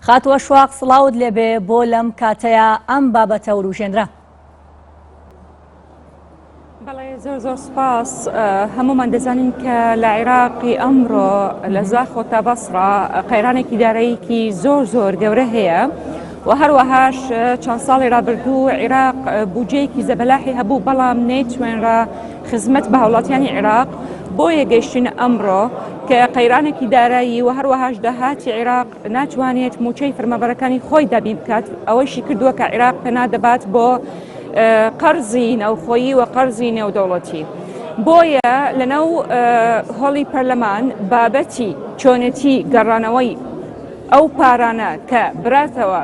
خاتووە شواق سڵاوت لێبێ بۆ لەم کاتەیە ئەم بابەتە وروژێنرا. بەڵێ زۆر سپاس. هەمومان دەزانین کە لە عێراقی ئەمڕۆ لە زاخۆ تا بەسڕا قەیرانێکی داراییکی زۆر گەورە هەیە و هەروەهاش چەند ساڵی ڕابردوو عێراق بودجەیەکی زەبەلاحی هەبوو، بەڵام نەیتوێنرا خزمەت بە هاوڵاتیانی عێراق بۆ یەگەیشتن ئەمڕۆ کە قەیرانێکی دارایی و هەروەهاش داهاتی عێراق ناتوانێت موچەی فرمەبەرەکانی خۆی دابین بکات. ئەوەیشی کردووە کە عێراق پێنا دەبات بۆ قەرزی نەوخۆیی و قەرزی نێودەوڵەتی. بۆیە لەنەو هۆڵی پەرلەمان بابەتی چۆنێتی گەڕانەوەی ئەو پارانە کە براتەوە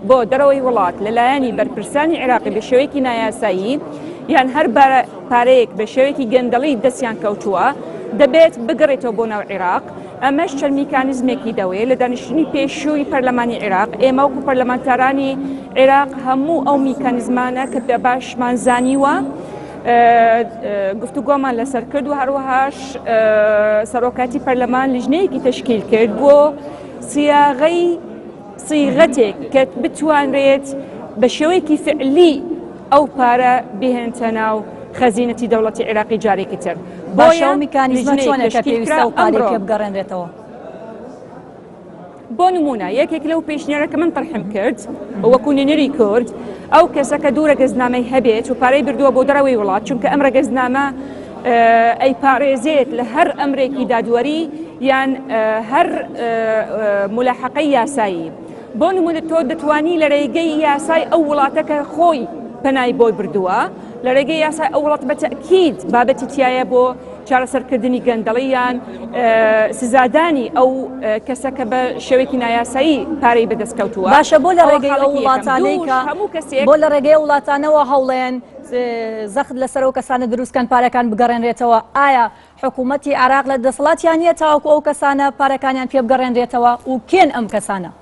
بۆ دەرەوەی وڵات لەلایەنی بەرپرسانی عێراقی بە شێوەیەکی نایاسایی یان هەر پارەیەک بە شێوەیەکی گەندەڵی دەستیان کەوتووە دەبێت بگەڕێتەوە بۆ ناو عێراق. ئەمەش چەند میکانیزمێکی دەوێت لە دانیشتنی پێشووی پەرلەمانی عێراق. ئێمە وەکو پەرلەمانتارانی عێراق هەموو ئەو میکانیزمانە کە پێ باشمان زانیوە گفتوگۆمان لەسەر کرد و هەروەهاش سەرۆکاتی پەرلەمان لیژنەیەکی تەشکیل کرد بۆ سیغەتێک کە بتوانرێت بە شێوەیەکی فعلی ئەو پارە بهێنتە ناو خەزینەتی دەوڵەتی عێراقی جارێکی تر. بۆیە میکانیزمە چۆنێکە پێویستە و پارێک پێ بگەڕێنرێتەوە. بۆ نمونە یەکێک لەو پێشنیارە کە من تەرحم کرد وەکو نوێنەری کورد ئەو کەسە کە دوو ڕەگەزنامەی هەبێت و پارەی بردووە بۆ دەرەوەی وڵات، چونکە ئەم ڕەگەزنامە ئەی پارێزێت لە هەر ئەمرێکی دادوەری یان هەر ملاحەقەی یاسایی. بۆ نمونە تۆ دەتوانی لە ڕێگەی یاسای ئەو وڵاتەکە خۆی پەنای بۆی بردووە، لە ڕێگەی یاسای ئەو وڵات بەتەکید بابەتی تایە بۆ چارەسەرکردنی گەندەڵیان سزادانی ئەو کەسەکە بە شێوەیەکی نایاسایی پارەی بەدەستکەوتووە. باشە بۆ لە ڕێگەی ئەو وڵاتانەی کە بۆ لە ڕێگەی وڵاتانەوە هەوڵێن زەخت لەسەر ئەو کەسانە دروستکەن پارەکان بگەڕێنرێتەوە. ئایا حکوومەتی عێراق لە دەسەڵاتیان نیە تاوەکو ئەو کەسانە پارەکانیان پێ بگەڕێنرێتەوە و کێن ئەم کەسانە؟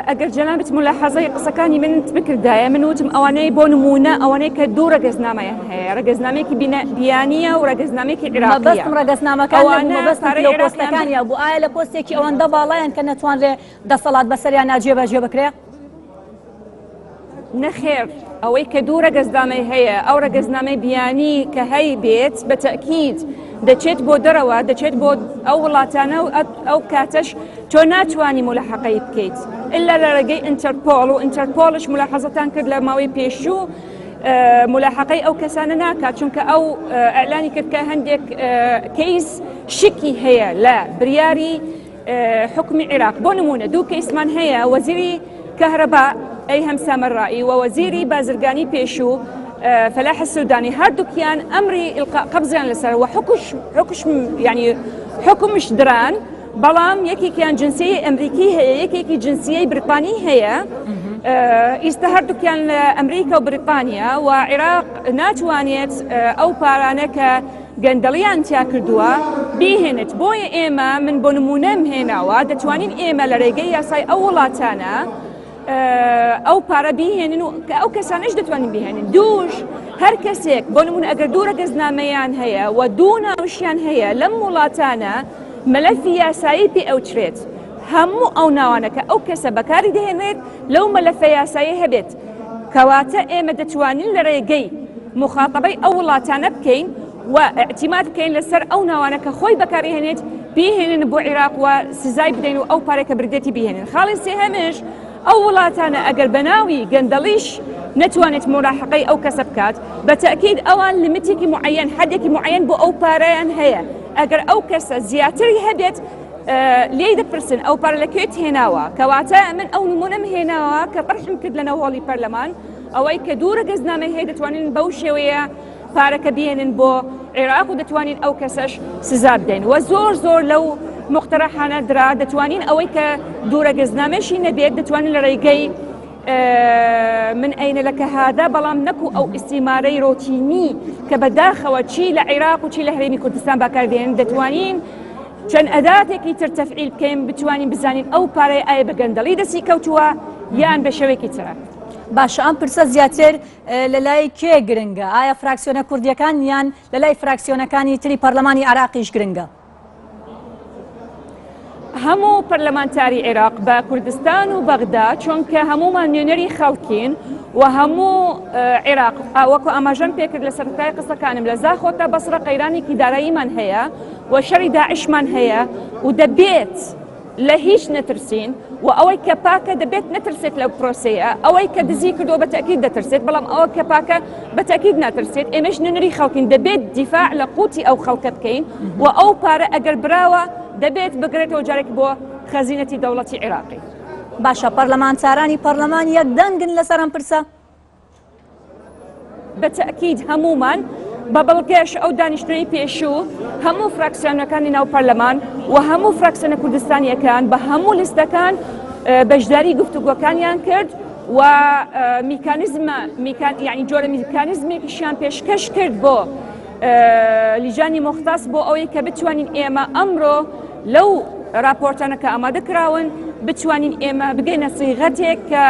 ئەگەر جەنابەت ملاحەزەی قسەکانی منت بکردایە من وتم ئەوانەی بۆ نمونە ئەوانەی کە دوو ڕەگەزنامەیان هەیە، ڕەگەزنامێکی بیانیە و ڕەگەزنامێکی عێراقیە. مەبەستم ڕەگەزنامەکان مەبەستم لەو پۆستەکانیە بوو. ئایا لە پۆستێکی ئەوەندە باڵایان کە نەتوانرێ دەسەڵات بەسەریان ناجێبەجێ بکرێ؟ نەخێر، ئەوەی کە دوو ڕەگەزنامەی هەیە ئەو ڕەگەزنامەی بیانی کە هەی بێت بە تەکید دەچێت بۆ دەرەوە، دەچێت بۆ ئەو وڵاتانە و ئەو کاتەش تۆ ناتوانانی ملاحەقەی بکەیت ئللا لە ڕێگەی ئینتەرپۆڵ و ئینتەرپۆڵش ملاحەزەتان کرد لە ماوەی پێشوو ملاحەقەی ئەو کەسانە ناکات، چونکە ئەو ئەعلانی کرد کە هەندێک کەیس شکی هەیە لە بریاری حکمی عێراق. بۆ نمونە دوو کەیسمان هەیە، وەزیری کەهرەبا ئەیهەم سامەڕایی و وەزیری بازرگانی پێشوو فلاح السودانی هەردووکیان ئەمری قەبزیان لەسەر و حکومش دران، بەڵام یەکێکیان جنسیەی ئەمریکی هەیە، یەکێکی جنسیەی بریتانی هەیە. ئیستا هەردووکیان لە ئەمریکا و بریتانیا و عێراق ناتوانێت ئەو پارانە کە گەندەڵیان تیا کردووە بیهێنێت. بۆیە ئێمە من بۆ نمونەم هێناوە دەتوانین ئێمە لە ڕێگەی یاسای ئەو وڵاتانە ئەو پارە بیهێنن و کە ئەو کەسانش دەتوانین بیهێنن. دووش هەر کەسێک بۆ نمونە ئەگەر دوو ڕەگەزنامەیان هەیە و دوو ناوشیان هەیە لەم وڵاتانە مەلەفی یاسایی پێ ئەوچرێت. هەموو ئەو ناوانە کە ئەو کەسە بەکاری دەهێنێت لەو مەلەفە یاسایی هەبێت، کەواتە ئێمە دەتوانین لە ڕێگەی مخاتەبەی ئەو وڵاتانە بکەین و اعتیماد بکەین لەسەر ئەو ناوانە کە خۆی بەکارهێنێت بیهێنن بۆ عێراق و سزای بدەین و ئەو پارێکە بردێتی بیهێنن. خاڵی سێهەمش ئەو وڵاتانە ئەگەر بەناوی گەندەڵیش نەتوانێت ملاحەقەی ئەو کەسە بکات، بە تەکید ئەوان لیمیتێکی معەن حەدێکی معەن بۆ ئەو پارەیان هەیە. ئەگەر ئەو کەسە زیاتری هەبێت لێی دەپرسن ئەو پارە لەکوێت هێناوە. کەواتە من ئەو نمونەم هێناوە کە طرحم کرد لە نەوەڵی پەرلەمان ئەوەی کە دوو ڕەگەزنامەی هەیە دەتوانین بەو شێوەیە پارەکە بێنن بۆ عێراق و دەتوانین ئەو کەسەش سزا بدەین. و زۆر لەو مقتەرەحانە درا دەتوانین ئەوەی کە دوو ڕەگەزنامەشی نەبێت دەتوانین لە ڕێگەی من ئەینە لەکە هادا، بەڵام نەکو ئەو ئیسیمارەی ڕۆتینی کە بەداخەوە چی لە عێراق و چی لە هەرێمی کوردستان باکاردێنن. دەتوانین چەند ئەداتێکی تر تەفعیل بکەین بتوانین بزانین ئەو پارەی ئایا بە گەندەڵی دەستی کەوتووە یان بە شێوەیەکی ترە. باشە ئەم پرسە زیاتر لە لای کێ گرنگە؟ ئایا فراکسیۆنە کوردیەکان یان لە لای فراکسیۆنەکانی تری پەرلەمانی عێراقیش گرنگە؟ هەموو پەرلەمانتاری عێراق بە کوردستان و بەغدا چونکە هەمومان نوێنەری خەڵکین و هەموو عێراق وەکو ئاماژەم پێکرد لە سەرەتای قسەکانم لە زاخۆتا بەسڕە قەیرانێکی داراییمان هەیە و شەڕی داعشمان هەیە و دەبێت لە هیچ نەترسین و ئەوەی کە پاکە دەبێت نەترسێت لەو پرۆسەیە ئەوەی کە دزی کردو بە تەکید دەترسێت بەڵام ئەوە کە پاکە بە تەکید ناترسێت ئێمەش نوێنەری خەڵکین دەبێت دیفاع لە قوتی ئەو خەڵکە بکەین و ئەو پارە ئەگەر براوە دەبێت بگرێتەوە جارێک بۆ خەزینەتی دەوڵەتی عێراقی. باشە پەرلەمانتارانی پەرلەمان یەکدەنگن لەسەر ئەم پرسە؟ بە تەکید هەمومان بە بەڵگەش ئەو دانیشتوی پێشوو هەموو فراکسیۆنەکانی ناو پەرلەمان و هەموو فراکسیۆنە کوردستانیەکان بە هەموو لیستەکان بەشداری گفتوگۆکانیان کرد و یعنی جۆرە میکانیزمێکیشیان پێشکەش کرد بۆ لیژانی مختص بۆ ئەوەی کە بتوانین ئێمە ئەمڕۆ لەو راپۆرتانە کە ئامادە کراون بتوانین ئێمە بگەینە سیغەتێک کە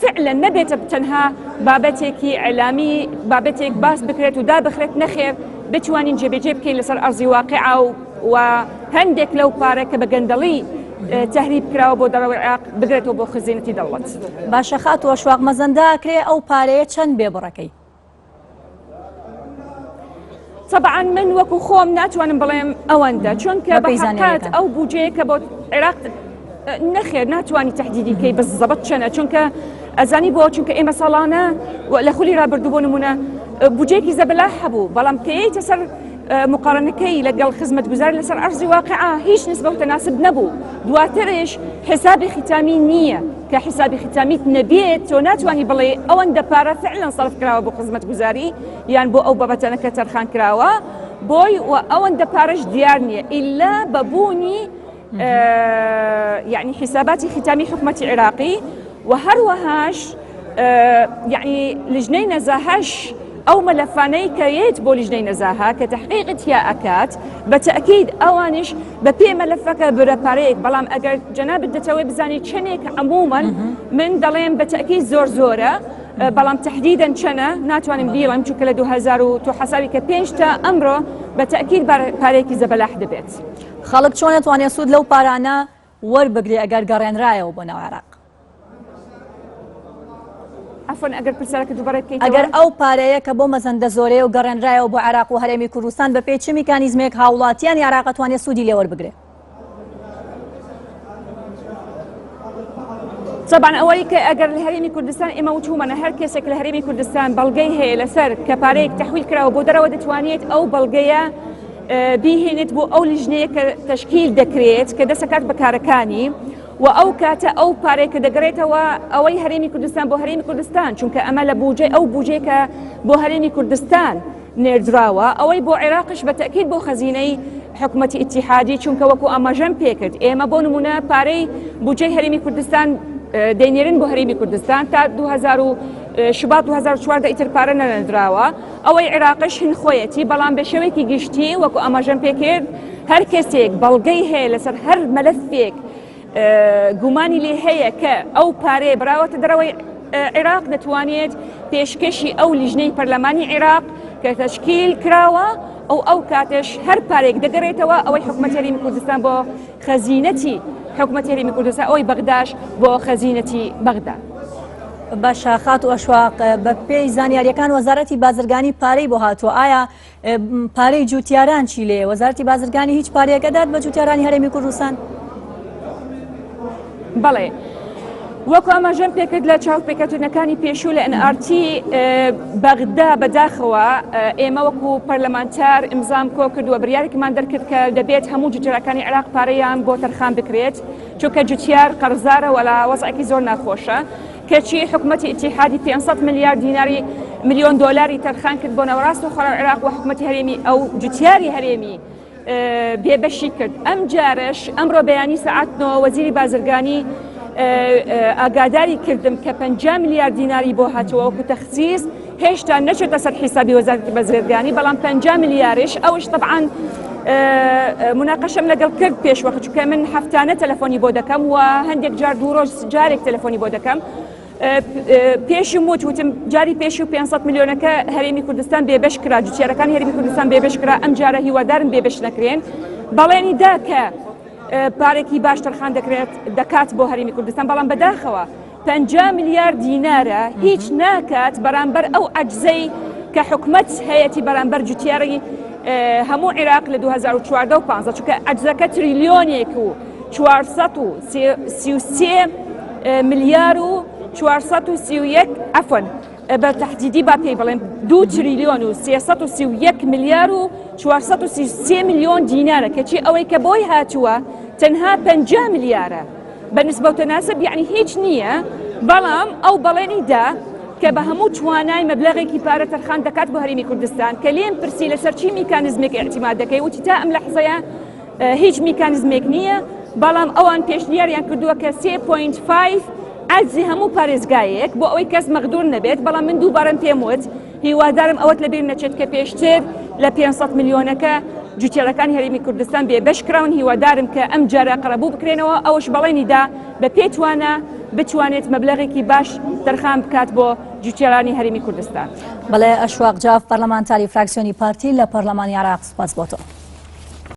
فعلا نەبێتە تەنها بابەتێکی ئەلامی بابەتێک باس بکرێت و دابخرێت نەخێر بتوانین جێبەجێ بکەین لەسەر ئەرزی واقعا و هەندێک لەو پارە کە بە گەندەڵی تهریب کراوە بۆ دەرەوەی عێراق بگرێتەوە بۆ خزینەتی دەوڵەت. باشە خاتووە شواق مەزەنداکرێ ئەو پارەیە چەند بێبڕەکەی؟ طبعا من وەکو خۆم ناتوانم بڵێم ئەوەندە چونکە بەحقیقەت ئەو بوجەیە کە بۆ عێراق نەخێر ناتوانانی تهدیدی کەی بە زەبەت چەنە چونکە ئەزانی بۆ چونکە ئێمە ساڵانە لە خولی ڕابردوو بۆ نمونە بوجێکی زەبەلا هەبوو بەڵام کەیتە سەر مقارنەکەی لەگەڵ خزمەتگوزار لەسەر ئەرزی واقعا هیچ نسبە و تەناسب نەبوو. دواترش حسابی ختامی نییە کە حسابی ختامیت نەبێت تۆ ناتوانانی بڵێ ئەوەندە پارە فعلا سەرف کراوە بۆ خزمەتگوزاری یان بۆ ئەو بابەتانە کە تەرخان کراوە بۆی و ئەوەندە پارەش دیار نییە ئیلا بەبوونی يعني حساباتی ختامی حکومەتی عێراقی و هەروەهاش يعني لجنەی نەزاهەش ئەو مەلەفانەی کە یێت بۆ لیژنەی نەزاها کە تحقیقت یا ئەکات بە تەکید ئەوانش بە پێ مەلەفەکە برەپارەیەک بەڵام ئەگەر جەنابت دەتەوێت بزانی چەندێک عموماً من دەڵێم بە تەکید زۆرە بەڵام تحدیداً چەنە ناتوانم بیڵم چونکە لە 2000 تۆ حسابی کە 5 تا ئەمڕۆ بە تەکید پارەیەکی زەبەلاح دەبێت. خەڵک چۆن دەتوانێت سوود لەو پارانە وەربگرێ ئەگەر گەڕێنرایەوە بۆ ناو عێراق؟ ئەگەر پرسیارەکە دووبارە بکەیتەوە ئەگەر ئەو پارەیە کە بۆ مەزەندە زۆرەیە و گەڕێنرایەوە بۆ عێراق و هەرێمی کوردستان بە پێی چ میکانیزمێک هاوڵاتیان عێراق دەتوانێت سوودی لێ وەربگرێ؟ طبعا ئەوەی کە ئەگەر لە هەرێمی کوردستان ئێمە وچوومەنە هەر کەسێک لە هەرێمی کوردستان بەڵگەی هەیە لەسەر کە پارەیەک تەحویل کراوە بۆ دەرەوە دەتوانێت ئەو بەڵگەیە بیهێنێت بۆ ئەو لیژنەیە کە تەشکیل دەکرێت کە دەسەکات بە کارەکانی و ئەو کاتە ئەو پارەی کە دەگرێتەوە ئەوەی هەرێمی کوردستان بۆ هەرێمی کوردستان چونکە ئەمە لە بوجێ ئەو بوجێ کە بۆ هەرێمی کوردستان نێردراوە ئەوەی بۆ عێراقش بە تەکید بۆ خەزینەی حکومەتی ئیتیحادی چونکە وەکو ئاماژەم پێکرد ئێمە بۆ نمونە پارەی بوجەی هەرێمی کوردستان دەینێرن بۆ هەرێمی کوردستان تا 2000 شباط 2014 ئیتر پارە نەنراوە ئەوەی عێراقش هین خۆیەتی بەڵام بە شێوەیەکی گشتی وەکو ئاماژەم پێکرد هەر کەسێک بەڵگەی هەیە لەسەر هەر مەلەفێک گومانی لێ هەیە کە ئەو پارەیە براوەتە دەرەوەی عێراق دەتوانێت پێشکەشی ئەو لیژنەی پەرلەمانی عێراق کە تەشکیل کراوە ئەو کاتش هەر پارێک دەگەڕێتەوە ئەوەی حکومەتی هەرێمی کوردستان بۆ خەزینەتی حکومەتی هەرێمی کوردستان ئەوەی بەغداش بۆ خەزینەتی بەغدا. باشە خات و ئەشواق بە پێی زانیاریەکان وەزارەتی بازرگانی پارەی بۆ هاتووە ئایا پارەی جوتیاران چی لێ؟ وەزارەتی بازرگانی هیچ پارەیەکەدات بە جوتیارانی هەرێمی کوردستان؟ بەڵێ وەکو ئاماژەم پێکرد لە چاوپێکەوتنەکانی پێشوو لە NRT بەغدا بەداخەوە ئێمە وەکو پەرلەمانتار ئیمزام کۆ کردووە بڕیارێکمان دەرکرد کە دەبێت هەموو جوتیارەکانی عێراق پارەیان بۆ تەرخان بکرێت چونکە جوتیار قەرزارە وەلا وەزعێکی زۆر ناخۆشە کەچی حکومەتی ئیتیحادی 500 ملیار دیناری ملیۆن دۆلاری تەرخان کرد بۆ نەوەڕاست و خۆڕاو عێراق و حکومەتی هەرێمی ئەو جوتیاری هەرێمی بێبەشی کرد. ئەم جارش ئەمڕۆ بەیانی سەعات 9 وەزیری بازرگانی ئاگاداری کردم کە 50 ملیار دیناری بۆ هاتووە وەکو تەخسیس هێشتا نەچێتە سەر حیسابی وەزارەتی بازرگانی بەڵام 50 ملیارش ئەوش طبعاً مناقەشەم لەگەڵ کرد پێشوەخت چونکە من هەفتانە تەلەفۆنی بۆ دەکەم و هەندێک جار دوو ڕۆژ جارێک تەلەفۆنی بۆ دەکەم پێشم وتم جاری پێشی و 500 میلیۆنەکە هەرێمی کوردستان بێبەش کرا جوتیارەکانی هەرێمی کوردستان بێبەش کرا ئەم جارە هیوادارن بێبەش نەکرێن بەڵێنی دا کە پارێکی باش تەرخان دەکات بۆ هەرێمی کوردستان، بەڵام بەداخەوە 50 میلیارد دینارە هیچ ناکات بەرامبەر ئەو عەجزەی کە حکومەت هەیەی بەرامبەر جوتیارەی هەموو عێراق لە 2014 و 15 چونکە عەجزەکە تریلیۆنێک و 433 میلیار و 431 عفوان بە تەحدیدی با پێی بڵێم 2 تریلیۆن و 331 میلیار و 433 میلیۆن دینارە کەچی ئەوەی کە بۆی هاتووە تەنها 50 میلیارە بەنسبە و تەناسب یعنی هیچ نییە، بەڵام ئەو بەڵێنیدا کە بە هەموو توانای مەبلەغێکی پارە تەرخان دەکات بۆ هەرێمی کوردستان کە لێم پرسی لەسەر چی میکانیزمێک اعتیماد دەکەی وتی تا ئەم لەحزەیە هیچ میکانیزمێک نییە، بەڵام ئەوان پێشنیاریان کردووە کە 3.5 عەجزی هەموو پارێزگایەک بۆ ئەوەی کەس مەغدور نەبێت، بەڵام من دووبارەم پێم وت هیوادارم ئەوەت لەبیر نەچێت کە پێشتر لە 500 میلیۆنەکە جوتیارەکانی هەرێمی کوردستان بێ بەشکراون، هیوادارم کە ئەم جارە قەرەبوو بکرێنەوە ئەوەش بەڵێنیدا بە پێتوانە بتوانێت مەبلەغێکی باش تەرخان بکات بۆ جوتیارانی هەرێمی کوردستان. بەڵێ ئەشواق جاف پەرلەمانتاری فراکسیۆنی پارتی لە پەرلەمانی عێراق، سوپاس بۆ تۆ.